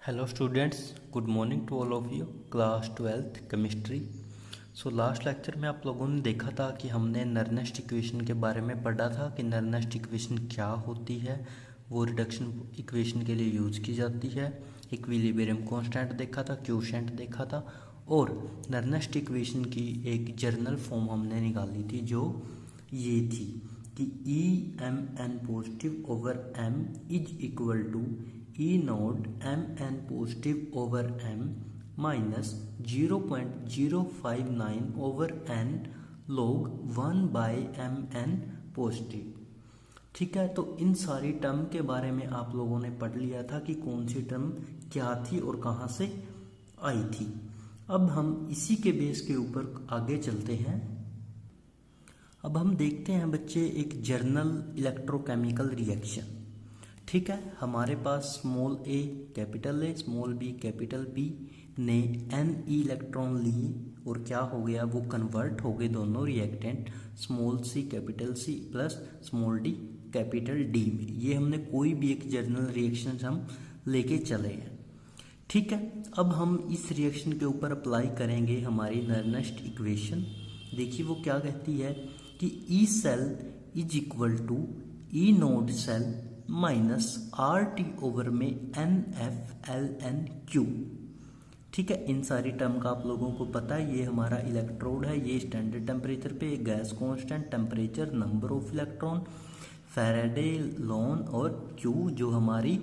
Hello students, good morning to all of you. Class 12th chemistry. So last lecture में आप लोगों ने देखा था कि हमने नर्नेस्ट इक्वेशन के बारे में पढ़ा था कि नर्नेस्ट इक्वेशन क्या होती है, वो रिडक्शन इक्वेशन के लिए यूज़ की जाती है। इक्विलिब्रियम कांस्टेंट देखा था, क्वोशिएंट देखा था और नर्नेस्ट इक्वेशन की एक जर्नल फॉर्म हमने निकाली थी जो ये थी कि E M N positive over M is equal to E naught M N positive over M minus 0.059 over N log 1 by M N positive. ठीक है, तो इन सारी टर्म के बारे में आप लोगों ने पढ़ लिया था कि कौन सी टर्म क्या थी और कहाँ से आई थी। अब हम इसी के बेस के ऊपर आगे चलते हैं। अब हम देखते हैं बच्चे एक जर्नल इलेक्ट्रोकेमिकल रिएक्शन। ठीक है, हमारे पास small A capital A small B capital B ने एन इलेक्ट्रॉन लिए और क्या हो गया, वो कन्वर्ट हो गए दोनों reactant small C capital C plus small D capital D में। ये हमने कोई भी एक जर्नल रिएक्शन हम लेके चले हैं। ठीक है, अब हम इस रिएक्शन के ऊपर अप्लाई करेंगे हमारी नर्नेस्ट इक्वेशन। देखिए वो क्या कहती है कि E cell is equal to E naught cell minus R T over में N F L N Q. ठीक है, इन सारी टर्म का आप लोगों को पता है। ये हमारा इलेक्ट्रोड है, ये स्टैंडर्ड टेम्परेचर पे gas constant, temperature, number of electron, Faraday lawn और क्यू जो हमारी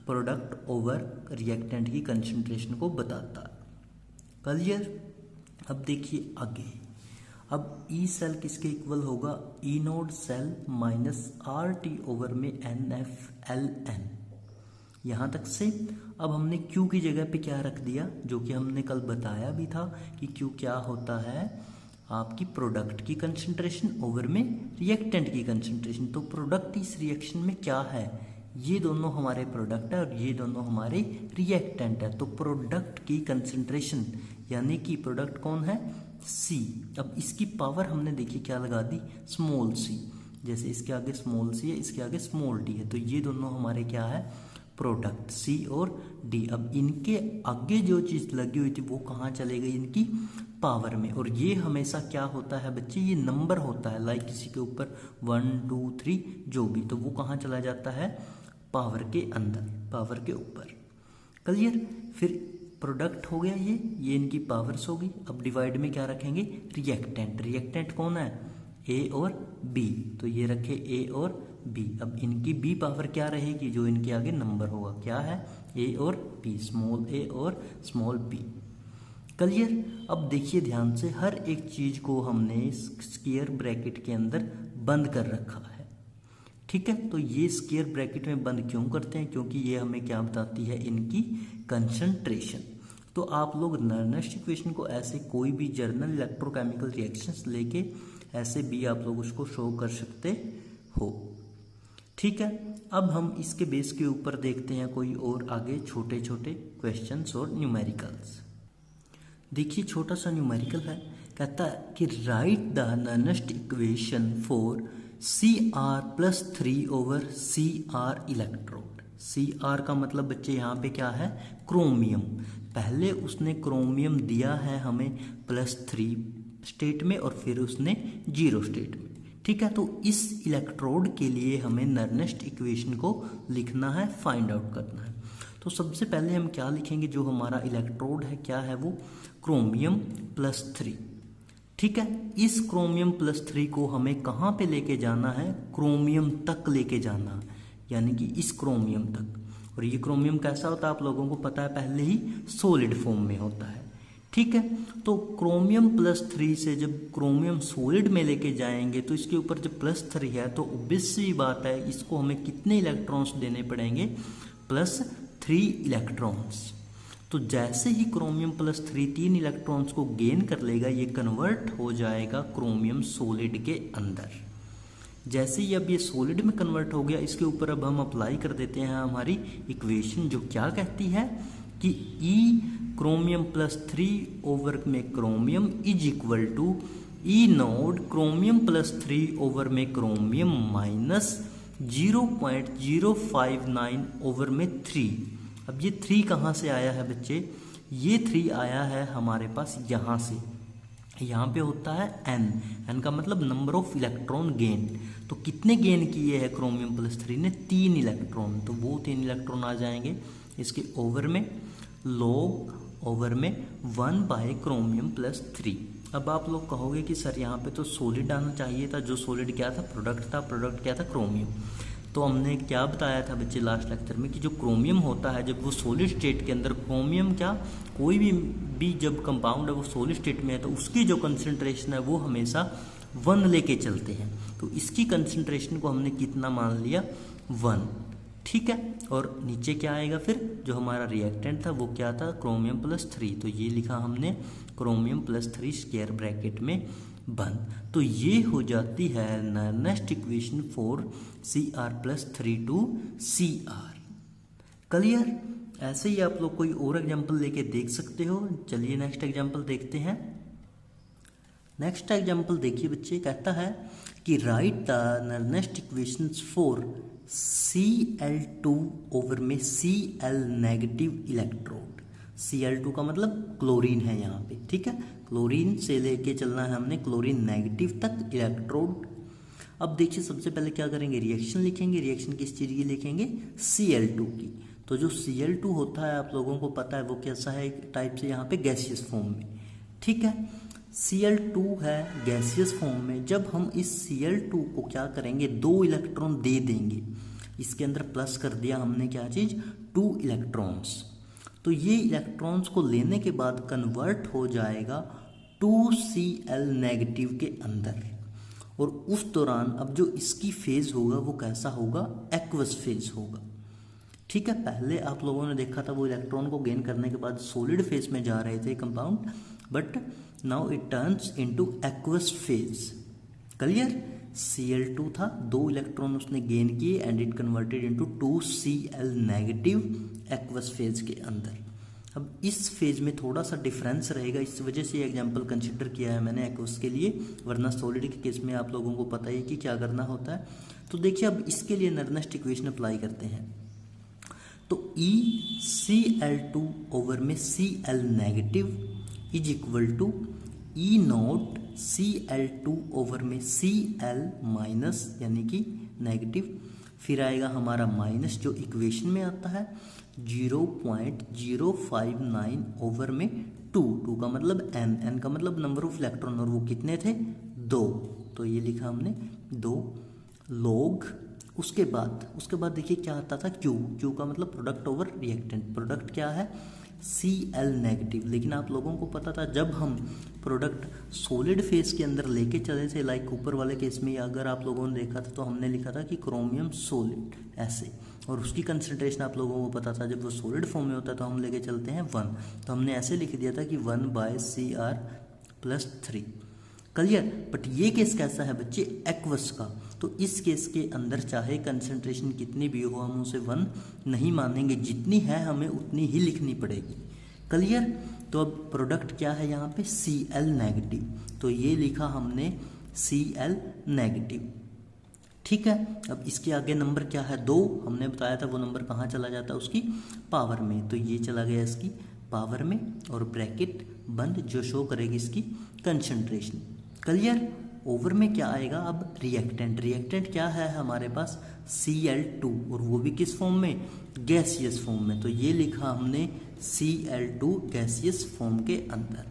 प्रोडक्ट ओवर रिएक्टेंट की कंसंट्रेशन को बताता है। क्लियर। अब देखिए आगे, अब ई सेल किसके इक्वल होगा, E naught cell minus R T over में एन एफ एल एन। यहाँ तक से अब हमने क्यू की जगह पे क्या रख दिया, जो कि हमने कल बताया भी था कि क्यू क्या होता है, आपकी प्रोडक्ट की कंसंट्रेशन ओवर में रिएक्टेंट की कंसंट्रेशन। तो प्रोडक्ट इस रिएक्शन में क्या है, ये दोनों हमारे प्रोडक्ट है और ये दोनों हमारे रिएक्टेंट है। तो प्रोडक्ट की कंसंट्रेशन यानी कि प्रोडक्ट कौन है, सी। अब इसकी पावर हमने देखी क्या लगा दी, स्मॉल सी। जैसे इसके आगे स्मॉल सी है, इसके आगे स्मॉल डी है, तो ये दोनों हमारे क्या है, प्रोडक्ट सी और डी। अब इनके आगे जो चीज लगी हुई थी वो कहाँ चले गई, इनकी पावर में। और ये हमेशा क्या होता है बच्चे, ये नंबर होता है, लाइक किसी के ऊपर 1 2 3 जो भी, तो वो कहाँ चला जाता है, पावर के अंदर, पावर के ऊपर। क्लियर। फिर प्रोडक्ट हो गया ये इनकी पावर्स होगी। अब डिवाइड में क्या रखेंगे, रिएक्टेंट। रिएक्टेंट कौन है, ए और बी, तो ये रखे ए और बी। अब इनकी बी पावर क्या रहेगी, जो इनके आगे नंबर होगा, क्या है, ए और बी, स्मॉल ए और स्मॉल बी। क्लियर। अब देखिए ध्यान से, हर एक चीज को हमने स्क्वायर ब्रैकेट के अंदर बंद कर रखा है। ठीक है, तो ये स्क्वायर ब्रैकेट में बंद क्यों करते हैं, क्योंकि ये हमें क्या बताती है, इनकी कंसंट्रेशन। तो आप लोग नर्नेस्ट इक्वेशन को ऐसे कोई भी जर्नल इलेक्ट्रोकेमिकल रिएक्शंस लेके ऐसे भी आप लोग उसको शो कर सकते हो। ठीक है, अब हम इसके बेस के ऊपर देखते हैं कोई और आगे छोटे छोटे क्वेश्चंस और न्यूमेरिकल्स। देखिए छोटा सा न्यूमेरिकल है, कहता है कि write the Nernst equation for Cr+3 over Cr electrode. Cr का मतलब बच्चे यहाँ पे क्या है, क्रोमियम। पहले उसने क्रोमियम दिया है हमें +3 स्टेट में और फिर उसने 0 स्टेट में। ठीक है, तो इस इलेक्ट्रोड के लिए हमें नर्नेस्ट इक्वेशन को लिखना है, फाइंड आउट करना है। तो सबसे पहले हम क्या लिखेंगे, जो हमारा इलेक्ट्रोड है क्या है, वो क्रोमियम +3। ठीक है, इस क्रोमियम +3 को हमें कहाँ पे लेके जाना है, क्रोमियम तक लेके जाना, यानी कि इस क्रोमियम तक। और ये क्रोमियम कैसा होता है आप लोगों को पता है, पहले ही सॉलिड फॉर्म में होता है। ठीक है, तो क्रोमियम +3 से जब क्रोमियम सॉलिड में लेके जाएंगे तो इसके ऊपर जब +3 है तो ऑब्वियस सी बात है, इसको हमें कितने इलेक्ट्रॉन्स देने पड़ेंगे, +3 इलेक्ट्रॉन्स। तो जैसे ही क्रोमियम +3 3 इलेक्ट्रॉन्स को गेन कर लेगा, ये कन्वर्ट हो जाएगा क्रोमियम सॉलिड के अंदर। जैसे ही अब ये सॉलिड में कन्वर्ट हो गया, इसके ऊपर अब हम अप्लाई कर देते हैं हमारी इक्वेशन, जो क्या कहती है कि ई क्रोमियम +3 ओवर में chromium is equal to E naught chromium +3 over में क्रोमियम माइनस 0.059 ओवर में 3। अब ये 3 कहाँ से आया है बच्चे? ये 3 आया है हमारे पास यहाँ से। यहाँ पे होता है n का मतलब नंबर ऑफ इलेक्ट्रॉन गेन। तो कितने गेन किए हैं क्रोमियम प्लस 3 ने? 3 इलेक्ट्रॉन। तो वो 3 इलेक्ट्रॉन आ जाएंगे इसके ओवर में, लॉग ओवर में 1 बाय क्रोमियम प्लस 3। अब आप लोग कहोगे कि सर यहाँ पे तो सॉलिड आना चाहिए था। जो सॉलिड क्या था? प्रोडक्ट था। प्रोडक्ट क्या था? क्रोमियम। तो हमने क्या बताया था बच्चे लास्ट लेक्चर में कि जो क्रोमियम होता है जब वो सॉलिड स्टेट के अंदर, क्रोमियम क्या, कोई भी जब कंपाउंड है वो सॉलिड स्टेट में है तो उसकी जो कंसंट्रेशन है वो हमेशा 1 लेके चलते हैं। तो इसकी कंसंट्रेशन को हमने कितना मान लिया? 1। ठीक है। और नीचे क्या आएगा फिर? जो हमारा रिएक्टेंट था वो क्या था? Chromium plus 3। तो ये लिखा हमने क्रोमियम प्लस 3 स्क्वायर ब्रैकेट में बंद। तो ये हो जाती है next equation for Cr plus 3 to Cr। Clear? ऐसे ही आप लोग कोई और एग्जाम्पल लेके देख सकते हो। चलिए नेक्स्ट एग्जाम्पल देखते हैं। नेक्स्ट एग्जाम्पल देखिए बच्चे, कहता है कि write the next equations for Cl2 over में Cl नेगेटिव इलेक्ट्रोड। Cl2 का मतलब क्लोरीन है यहाँ पे। ठीक है, क्लोरीन से लेके चलना है हमने क्लोरीन नेगेटिव तक इलेक्ट्रोड। अब देखिए सबसे पहले क्या करेंगे? रिएक्शन लिखेंगे। रिएक्शन किस चीज़ की लिखेंगे? Cl2 की। तो जो Cl2 होता है आप लोगों को पता है वो कैसा है? एक टाइप से यहाँ पे गैसियस फॉर्म में। ठीक है, Cl2 है गैसियस फॉर्म में। जब हम इस Cl2 को क्या करेंगे? 2 इलेक्ट्रॉन दे देंगे। इसके अंदर प्लस कर दिया हमने क्या चीज़? 2 इलेक्ट्रॉन्स। तो ये इलेक्ट्रॉन्स को लेने के बाद कन्वर्ट हो जाएगा 2Cl नेगेटिव के अंदर। और उस दौरान अब जो इसकी फेज होगा वो कैसा होगा? एक्वस फेज होगा। ठीक है, पहले आप लोगों ने देखा था वो इलेक्ट्रॉन को गेन करने के बाद सॉलिड फेज में जा रहे थे compound, but now it turns into aqueous phase. Clear? Cl2 था, 2 इलेक्ट्रॉन उसने गेन किए and it converted into 2Cl negative aqueous phase के अंदर। अब इस फेज में थोड़ा सा डिफरेंस रहेगा, इस वजह से ये एग्जांपल कंसिडर किया है मैंने एक्वस के लिए, वरना सॉलिड के केस में आप लोगों को पता ही कि क्या करना होता है। तो देखिए अब इसके लिए नेक्स्ट इक्वेशन अप्लाई करते हैं। तो ECl2 ओवर में Cl negative is equal to E naught Cl2 over में Cl माइनस यानी कि नेगेटिव, फिर आएगा हमारा माइनस जो इक्वेशन में आता है 0.059 ओवर में 2 का मतलब n का मतलब नंबर ऑफ इलेक्ट्रॉन, और वो कितने थे? 2। तो ये लिखा हमने 2 लॉग। उसके बाद देखिए क्या आता था? Q का मतलब प्रोडक्ट ओवर रिएक्टेंट। प्रोडक्ट क्या है? Cl negative. लेकिन आप लोगों को पता था जब हम प्रोडक्ट सॉलिड फेज के अंदर लेके चले थे, लाइक ऊपर वाले केस में अगर आप लोगों ने देखा था तो हमने लिखा था कि क्रोमियम सॉलिड ऐसे, और उसकी कंसंट्रेशन आप लोगों को पता था जब वो सॉलिड फॉर्म में होता है तो हम लेके चलते हैं 1। तो हमने ऐसे लिख दिया था कि 1 by Cr plus 3। Clear? But ये केस कैसा है बच्चे? एक्वस का। तो इस केस के अंदर चाहे कंसंट्रेशन कितनी भी हो हम उसे 1 नहीं मानेंगे, जितनी है हमें उतनी ही लिखनी पड़ेगी। क्लियर? तो अब प्रोडक्ट क्या है यहाँ पे? Cl negative. तो ये लिखा हमने Cl नेगेटिव। ठीक है, अब इसके आगे नंबर क्या है? 2। हमने बताया था वो नंबर कहाँ चला जाता है? उसकी पावर में। तो ये चला गया इसकी पावर में और ब्रैकेट बंद जो शो करेगी इसकी कंसंट्रेशन। क्लियर? ओवर में क्या आएगा? अब रिएक्टेंट क्या है हमारे पास? Cl2, और वो भी किस फॉर्म में? गैसियस फॉर्म में। तो ये लिखा हमने Cl2 गैसियस फॉर्म के अंदर।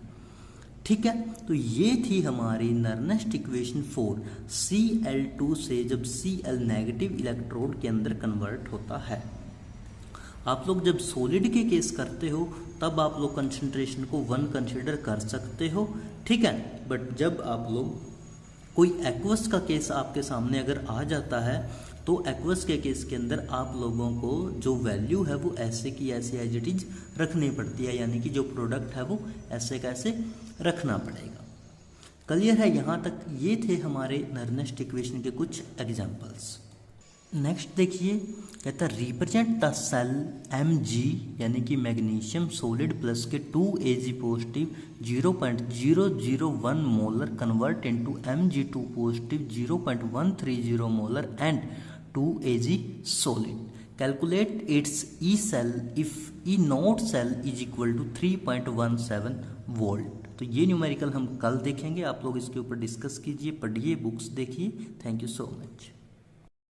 ठीक है, तो ये थी हमारी नेक्स्ट इक्वेशन फॉर Cl2 से जब Cl नेगेटिव इलेक्ट्रोड के अंदर कन्वर्ट होता है। आप लोग जब सॉलिड के केस करते हो तब आप लोग कंसंट्रेशन को 1 कंसिडर कर सकते हो। ठीक है, बट जब आप लोग कोई एक्वस का केस आपके सामने अगर आ जाता है तो एक्वस के केस के अंदर आप लोगों को जो वैल्यू है वो ऐसे की ऐसे एज इट इज रखनी पड़ती है, यानी कि जो प्रोडक्ट है वो ऐसे कैसे रखना पड़ेगा। क्लियर है? यहाँ तक ये थे हमारे नेक्स्ट इक्वेशन के कुछ एग्जांपल्स। नेक्स्ट देखिए, कहता है रिप्रेजेंट द सेल Mg यानी कि मैग्नीशियम सॉलिड प्लस के 2Ag positive 0.001 molar convert into Mg2 positive 0.130 molar and 2Ag solid. Calculate its E cell if E naught cell is equal to 3.17 volt. तो ये numerical हम कल देखेंगे, आप लोग इसके ऊपर डिस्कस कीजिए, पढ़िए, बुक्स देखिए। Thank you so much.